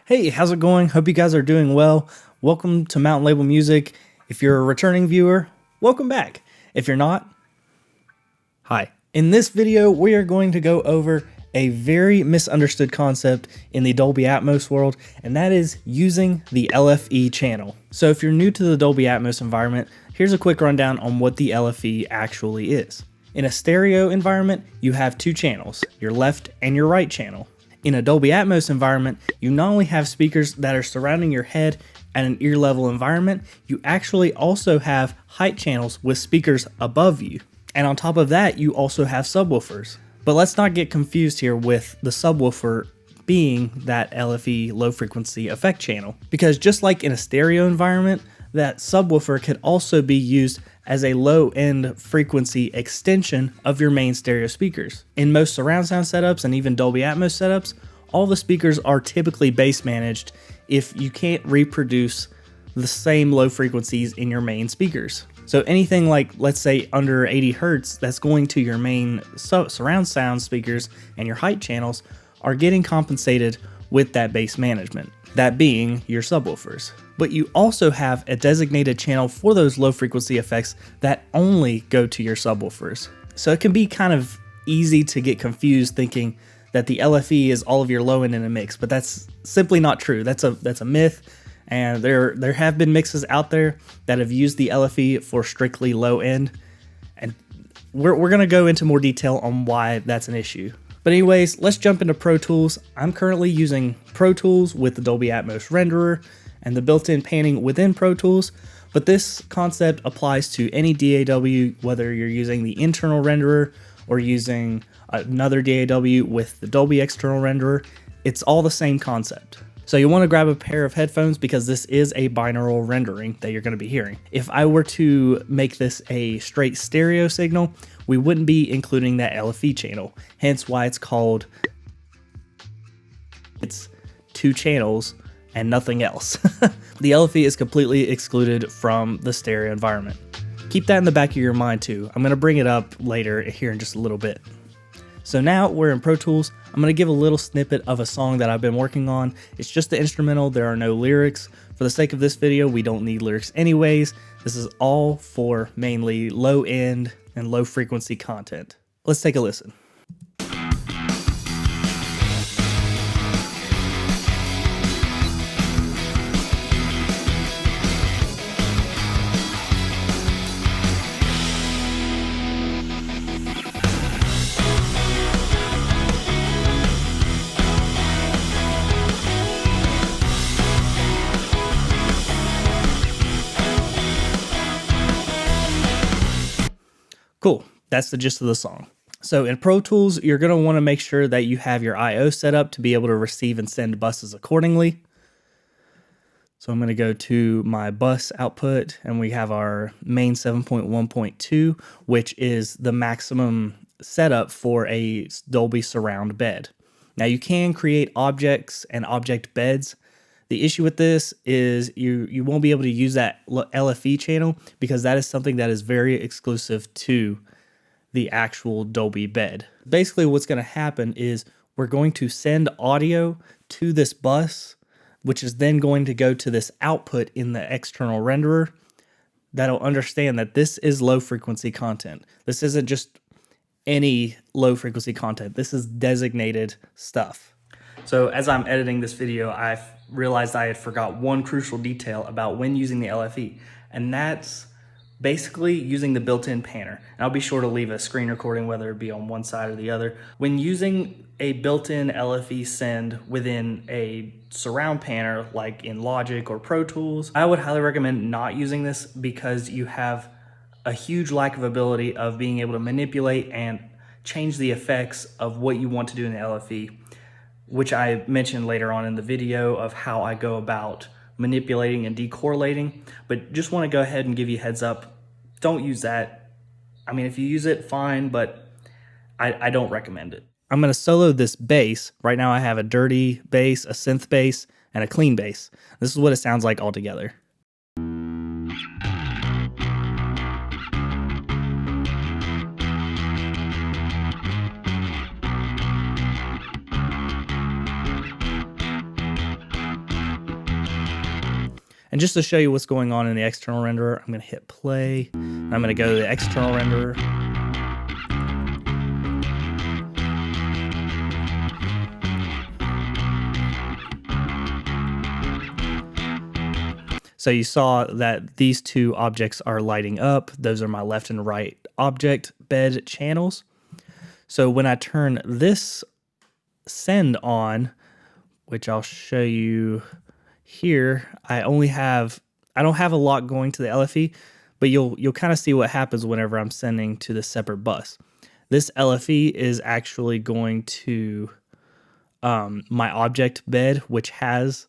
Hey, how's it going? Hope you guys are doing well. Welcome to Mountain Label Music. If you're a returning viewer, welcome back. If you're not, hi. In this video, we are going to go over a very misunderstood concept in the Dolby Atmos world, and that is using the LFE channel. So if you're new to the Dolby Atmos environment, here's a quick rundown on what the LFE actually is. In a stereo environment, you have two channels, your left and your right channel. In a Dolby Atmos environment, you not only have speakers that are surrounding your head at an ear level environment, you actually also have height channels with speakers above you. And on top of that, you also have subwoofers. But let's not get confused here with the subwoofer being that LFE low frequency effect channel. Because just like in a stereo environment, that subwoofer could also be used as a low end frequency extension of your main stereo speakers. In most surround sound setups and even Dolby Atmos setups, all the speakers are typically bass managed if you can't reproduce the same low frequencies in your main speakers. So anything like, let's say, under 80 Hertz that's going to your main surround sound speakers and your height channels are getting compensated with that bass management, that being your subwoofers. But you also have a designated channel for those low frequency effects that only go to your subwoofers. So it can be kind of easy to get confused thinking that the LFE is all of your low end in a mix, but that's simply not true. That's a myth. And there have been mixes out there that have used the LFE for strictly low end, and we're gonna go into more detail on why that's an issue. But anyways, let's jump into Pro Tools. I'm currently using Pro Tools with the Dolby Atmos renderer and the built-in panning within Pro Tools, but this concept applies to any DAW, whether you're using the internal renderer or using another DAW with the Dolby external renderer. It's all the same concept. So you want to grab a pair of headphones because this is a binaural rendering that you're going to be hearing. If I were to make this a straight stereo signal, we wouldn't be including that LFE channel, hence why it's called, it's two channels and nothing else. The LFE is completely excluded from the stereo environment. Keep that in the back of your mind too. I'm going to bring it up later here in just a little bit. So now we're in Pro Tools. I'm going to give a little snippet of a song that I've been working on. It's just the instrumental, there are no lyrics. For the sake of this video, we don't need lyrics anyways. This is all for mainly low end and low frequency content. Let's take a listen. Cool, that's the gist of the song. So in Pro Tools, you're gonna wanna make sure that you have your I/O set up to be able to receive and send buses accordingly. So I'm gonna go to my bus output and we have our main 7.1.2, which is the maximum setup for a Dolby surround bed. Now you can create objects and object beds. The issue with this is you won't be able to use that LFE channel because that is something that is very exclusive to the actual Dolby bed. Basically what's going to happen is we're going to send audio to this bus, which is then going to go to this output in the external renderer that'll understand that this is low frequency content. This isn't just any low frequency content. This is designated stuff. So as I'm editing this video, I've realized I had forgot one crucial detail about when using the LFE, and that's basically using the built-in panner. And I'll be sure to leave a screen recording, whether it be on one side or the other. When using a built-in LFE send within a surround panner, like in Logic or Pro Tools, I would highly recommend not using this because you have a huge lack of ability of being able to manipulate and change the effects of what you want to do in the LFE, which I mentioned later on in the video of how I go about manipulating and decorrelating. But just want to go ahead and give you a heads up, don't use that. I mean, if you use it, fine, but I don't recommend it. I'm going to solo this bass. Right now I have a dirty bass, a synth bass, and a clean bass. This is what it sounds like all together. And just to show you what's going on in the external renderer, I'm going to hit play. I'm going to go to the external renderer. So you saw that these two objects are lighting up. Those are my left and right object bed channels. So when I turn this send on, which I'll show you here, I don't have a lot going to the LFE, but you'll kind of see what happens whenever I'm sending to the separate bus. This LFE is actually going to my object bed, which has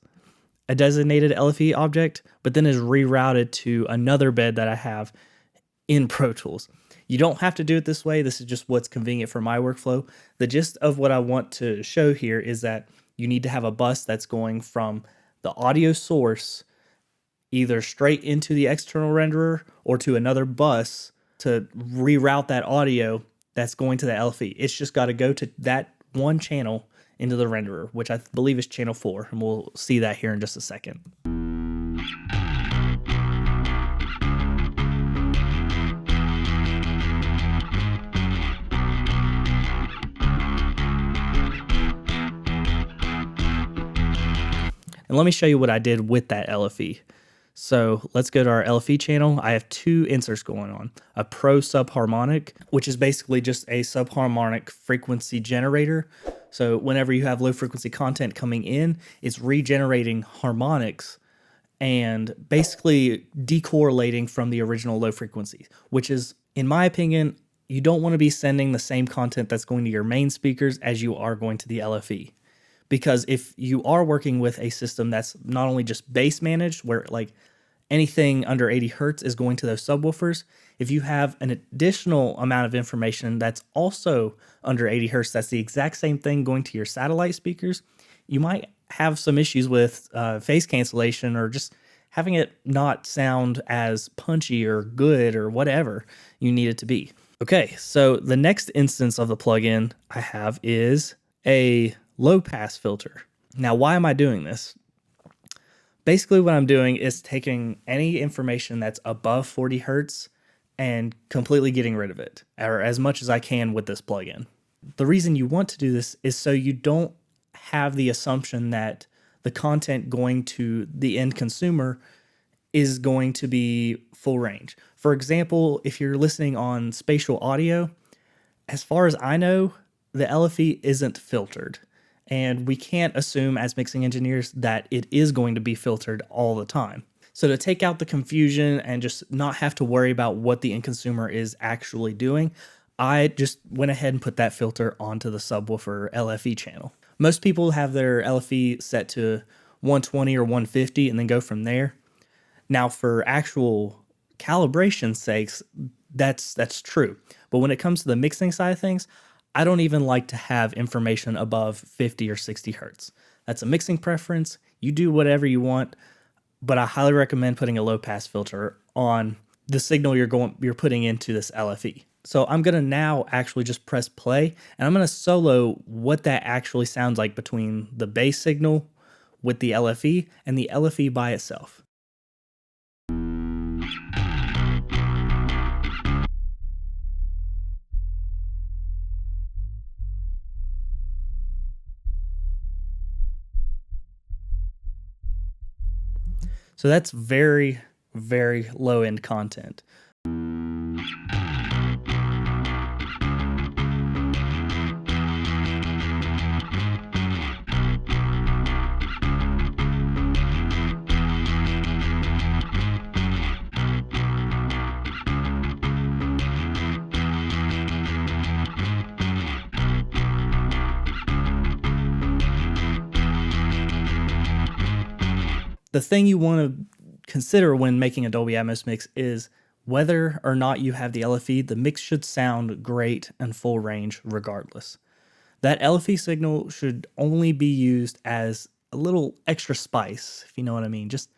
a designated LFE object, but then is rerouted to another bed that I have in Pro Tools. You don't have to do it this way. This is just what's convenient for my workflow. The gist of what I want to show here is that you need to have a bus that's going from the audio source either straight into the external renderer or to another bus to reroute that audio that's going to the LFE. It's just got to go to that one channel into the renderer, which I believe is channel 4, and we'll see that here in just a second. And let me show you what I did with that LFE. So let's go to our LFE channel. I have two inserts going on. A Pro subharmonic, which is basically just a subharmonic frequency generator. So whenever you have low frequency content coming in, it's regenerating harmonics and basically decorrelating from the original low frequency, which is, in my opinion, you don't want to be sending the same content that's going to your main speakers as you are going to the LFE. Because if you are working with a system that's not only just bass managed, where like anything under 80 hertz is going to those subwoofers, if you have an additional amount of information that's also under 80 hertz, that's the exact same thing going to your satellite speakers, you might have some issues with phase cancellation or just having it not sound as punchy or good or whatever you need it to be. Okay, so the next instance of the plugin I have is a low pass filter. Now, why am I doing this? Basically, what I'm doing is taking any information that's above 40 hertz and completely getting rid of it, or as much as I can with this plugin. The reason you want to do this is so you don't have the assumption that the content going to the end consumer is going to be full range. For example, if you're listening on spatial audio, as far as I know, the LFE isn't filtered. And we can't assume as mixing engineers that it is going to be filtered all the time. So to take out the confusion and just not have to worry about what the end consumer is actually doing, I just went ahead and put that filter onto the subwoofer LFE channel. Most people have their LFE set to 120 or 150 and then go from there. Now for actual calibration sakes, that's true. But when it comes to the mixing side of things, I don't even like to have information above 50 or 60 hertz. That's a mixing preference. You do whatever you want, but I highly recommend putting a low pass filter on the signal you're putting into this LFE. So I'm gonna now actually just press play, and I'm gonna solo what that actually sounds like between the bass signal with the LFE and the LFE by itself. So that's very, very low end content. The thing you want to consider when making a Dolby Atmos mix is whether or not you have the LFE, the mix should sound great and full range regardless. That LFE signal should only be used as a little extra spice, if you know what I mean. Just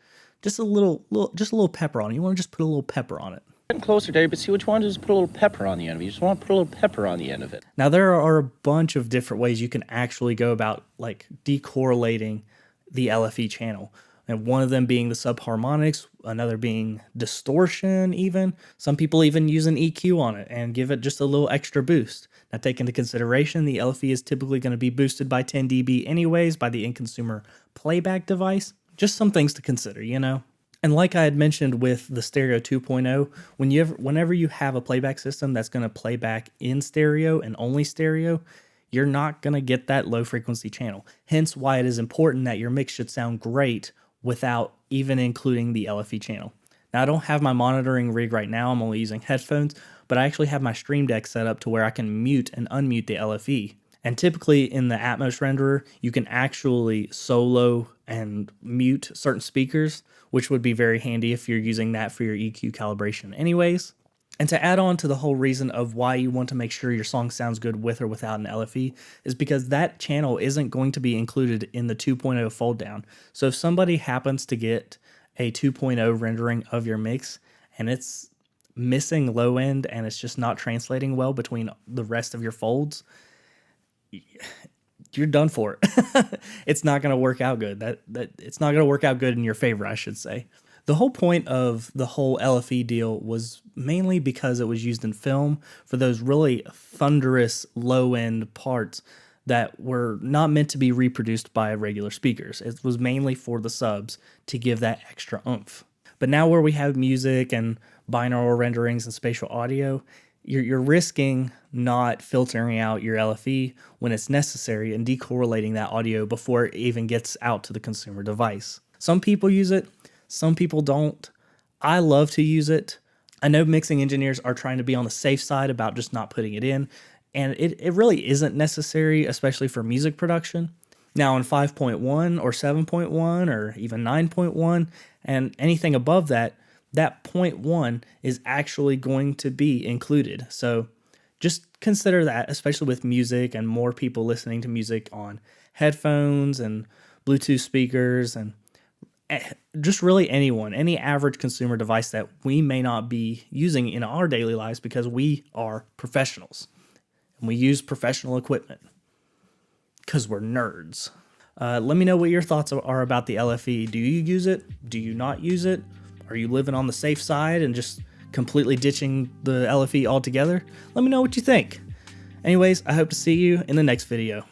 a little pepper on it. You want to just put a little pepper on it. Getting closer, Dave, but see what you want to do is put a little pepper on the end of it. You just want to put a little pepper on the end of it. Now there are a bunch of different ways you can actually go about like decorrelating the LFE channel. and one of them being the subharmonics, another being distortion even. Some people even use an EQ on it and give it just a little extra boost. Now take into consideration the LFE is typically going to be boosted by 10 dB anyways by the end consumer playback device. Just some things to consider, you know? And like I had mentioned with the Stereo 2.0, whenever you have a playback system that's going to play back in stereo and only stereo, you're not going to get that low frequency channel. Hence why it is important that your mix should sound great without even including the LFE channel. Now I don't have my monitoring rig right now, I'm only using headphones, but I actually have my Stream Deck set up to where I can mute and unmute the LFE. And typically in the Atmos renderer, you can actually solo and mute certain speakers, which would be very handy if you're using that for your EQ calibration anyways. And to add on to the whole reason of why you want to make sure your song sounds good with or without an LFE is because that channel isn't going to be included in the 2.0 fold down. So if somebody happens to get a 2.0 rendering of your mix and it's missing low end and it's just not translating well between the rest of your folds, you're done for it. It's not going to work out good. It's not going to work out good in your favor, I should say. The whole point of the whole LFE deal was mainly because it was used in film for those really thunderous low-end parts that were not meant to be reproduced by regular speakers. It was mainly for the subs to give that extra oomph. But now where we have music and binaural renderings and spatial audio, you're risking not filtering out your LFE when it's necessary and decorrelating that audio before it even gets out to the consumer device. Some people use it, some people don't. I love to use it. I know mixing engineers are trying to be on the safe side about just not putting it in, and it really isn't necessary, especially for music production. Now in 5.1 or 7.1 or even 9.1 and anything above that, that 0.1 is actually going to be included. So just consider that, especially with music and more people listening to music on headphones and Bluetooth speakers and just really any average consumer device that we may not be using in our daily lives because we are professionals and we use professional equipment because we're nerds. Let me know what your thoughts are about the LFE. Do you use it? Do you not use it? Are you living on the safe side and just completely ditching the LFE altogether? Let me know what you think. Anyways, I hope to see you in the next video.